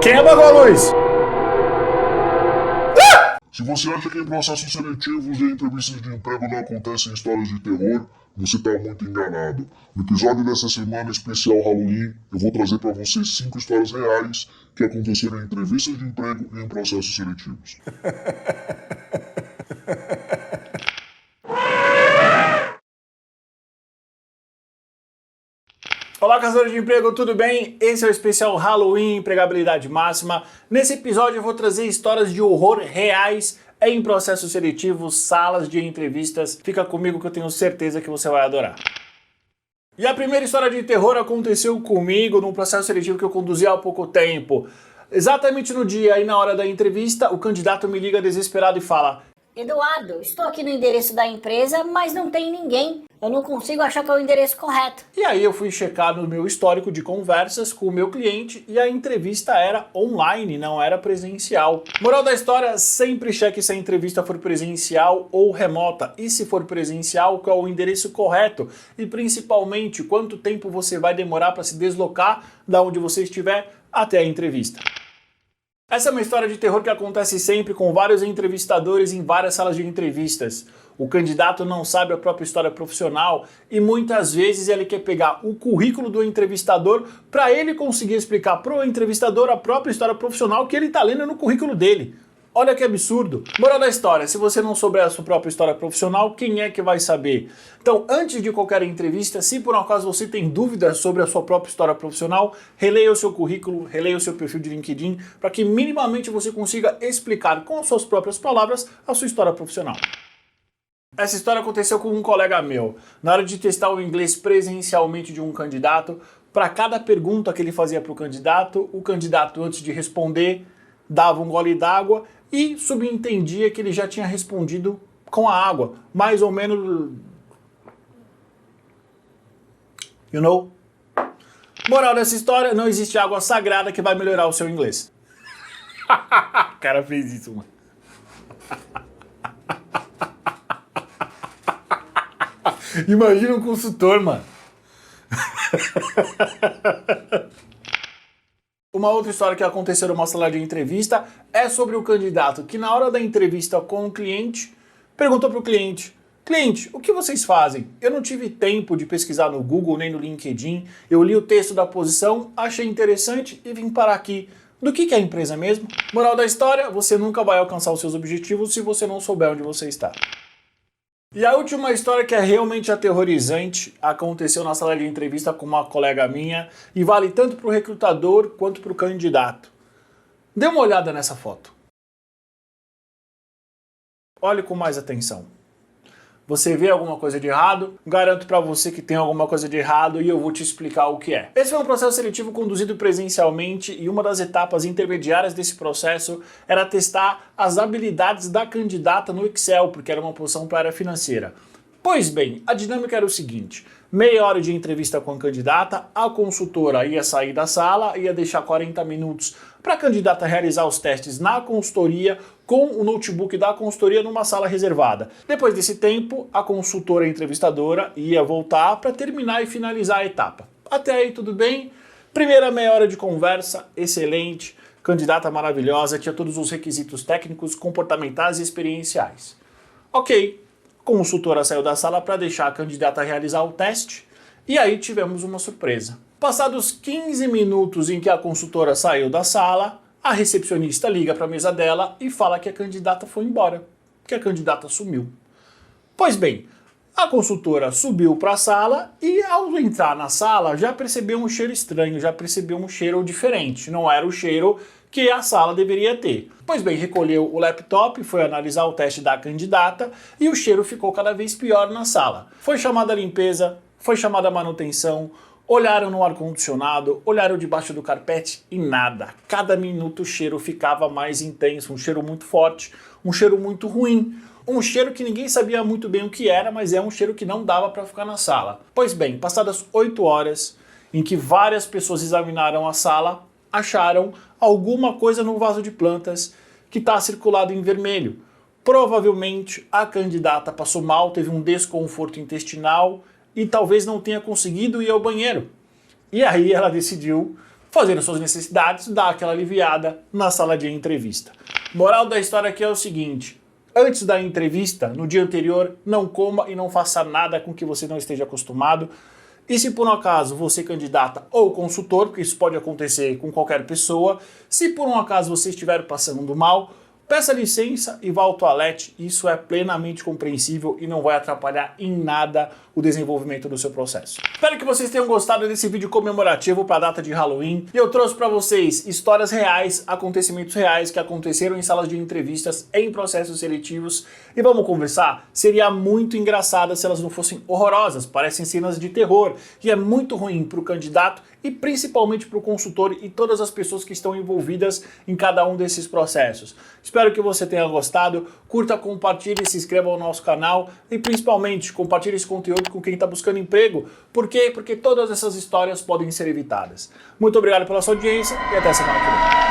Quem apagou a luz? Se você acha que em processos seletivos e entrevistas de emprego não acontecem histórias de terror, você está muito enganado. No episódio dessa semana especial Halloween, eu vou trazer para você 5 histórias reais que aconteceram em entrevistas de emprego e em processos seletivos. Olá, caçadores de emprego, tudo bem? Esse é o especial Halloween, empregabilidade máxima. Nesse episódio eu vou trazer histórias de horror reais em processos seletivos, salas de entrevistas. Fica comigo que eu tenho certeza que você vai adorar. E a primeira história de terror aconteceu comigo num processo seletivo que eu conduzi há pouco tempo. Exatamente no dia e na hora da entrevista, o candidato me liga desesperado e fala: Eduardo, estou aqui no endereço da empresa, mas não tem ninguém. Eu não consigo achar que é o endereço correto. E aí eu fui checar no meu histórico de conversas com o meu cliente e a entrevista era online, não era presencial. Moral da história, sempre cheque se a entrevista for presencial ou remota. E se for presencial, qual é o endereço correto? E principalmente, quanto tempo você vai demorar para se deslocar da onde você estiver até a entrevista. Essa é uma história de terror que acontece sempre com vários entrevistadores em várias salas de entrevistas. O candidato não sabe a própria história profissional e muitas vezes ele quer pegar o currículo do entrevistador para ele conseguir explicar para o entrevistador a própria história profissional que ele está lendo no currículo dele. Olha que absurdo. Moral da história, se você não souber a sua própria história profissional, quem é que vai saber? Então, antes de qualquer entrevista, se por um acaso você tem dúvidas sobre a sua própria história profissional, releia o seu currículo, releia o seu perfil de LinkedIn, para que minimamente você consiga explicar com as suas próprias palavras a sua história profissional. Essa história aconteceu com um colega meu. Na hora de testar o inglês presencialmente de um candidato, para cada pergunta que ele fazia para o candidato, antes de responder, dava um gole d'água e subentendia que ele já tinha respondido com a água. Mais ou menos... You know? Moral dessa história, não existe água sagrada que vai melhorar o seu inglês. O cara fez isso, mano. Imagina um consultor, mano. Uma outra história que aconteceu numa sala de entrevista é sobre o candidato que na hora da entrevista com o cliente perguntou para o cliente: cliente, o que vocês fazem? Eu não tive tempo de pesquisar no Google nem no LinkedIn, eu li o texto da posição, achei interessante e vim parar aqui. Do que é a empresa mesmo? Moral da história, você nunca vai alcançar os seus objetivos se você não souber onde você está. E a última história que é realmente aterrorizante aconteceu na sala de entrevista com uma colega minha e vale tanto para o recrutador quanto para o candidato. Dê uma olhada nessa foto. Olhe com mais atenção. Você vê alguma coisa de errado? Garanto para você que tem alguma coisa de errado e eu vou te explicar o que é. Esse foi um processo seletivo conduzido presencialmente e uma das etapas intermediárias desse processo era testar as habilidades da candidata no Excel, porque era uma posição para a área financeira. Pois bem, a dinâmica era o seguinte: meia hora de entrevista com a candidata, a consultora ia sair da sala, ia deixar 40 minutos para a candidata realizar os testes na consultoria com o notebook da consultoria numa sala reservada. Depois desse tempo, a consultora entrevistadora ia voltar para terminar e finalizar a etapa. Até aí tudo bem? Primeira meia hora de conversa, excelente, candidata maravilhosa, tinha todos os requisitos técnicos, comportamentais e experienciais. Ok. A consultora saiu da sala para deixar a candidata realizar o teste e aí tivemos uma surpresa. Passados 15 minutos em que a consultora saiu da sala, a recepcionista liga para a mesa dela e fala que a candidata foi embora, que a candidata sumiu. Pois bem, a consultora subiu para a sala e ao entrar na sala já percebeu um cheiro estranho, já percebeu um cheiro diferente, não era o cheiro que a sala deveria ter. Pois bem, recolheu o laptop, foi analisar o teste da candidata e o cheiro ficou cada vez pior na sala. Foi chamada a limpeza, foi chamada a manutenção, olharam no ar-condicionado, olharam debaixo do carpete e nada. Cada minuto o cheiro ficava mais intenso, um cheiro muito forte, um cheiro muito ruim. Um cheiro que ninguém sabia muito bem o que era, mas é um cheiro que não dava para ficar na sala. Pois bem, passadas 8 horas em que várias pessoas examinaram a sala, acharam alguma coisa no vaso de plantas que está circulado em vermelho. Provavelmente a candidata passou mal, teve um desconforto intestinal e talvez não tenha conseguido ir ao banheiro. E aí ela decidiu fazendo suas necessidades, dá aquela aliviada na sala de entrevista. Moral da história aqui é o seguinte: antes da entrevista, no dia anterior, não coma e não faça nada com que você não esteja acostumado. E se por um acaso você candidata ou consultor, porque isso pode acontecer com qualquer pessoa, se por um acaso você estiver passando mal, peça licença e vá ao toalete. Isso é plenamente compreensível e não vai atrapalhar em nada o desenvolvimento do seu processo. Espero que vocês tenham gostado desse vídeo comemorativo para a data de Halloween. E eu trouxe para vocês histórias reais, acontecimentos reais que aconteceram em salas de entrevistas, em processos seletivos. E vamos conversar? Seria muito engraçado se elas não fossem horrorosas, parecem cenas de terror. E é muito ruim para o candidato e principalmente para o consultor e todas as pessoas que estão envolvidas em cada um desses processos. Espero que você tenha gostado, curta, compartilhe, se inscreva ao nosso canal e principalmente compartilhe esse conteúdo com quem está buscando emprego. Por quê? Porque todas essas histórias podem ser evitadas. Muito obrigado pela sua audiência e até semana que vem.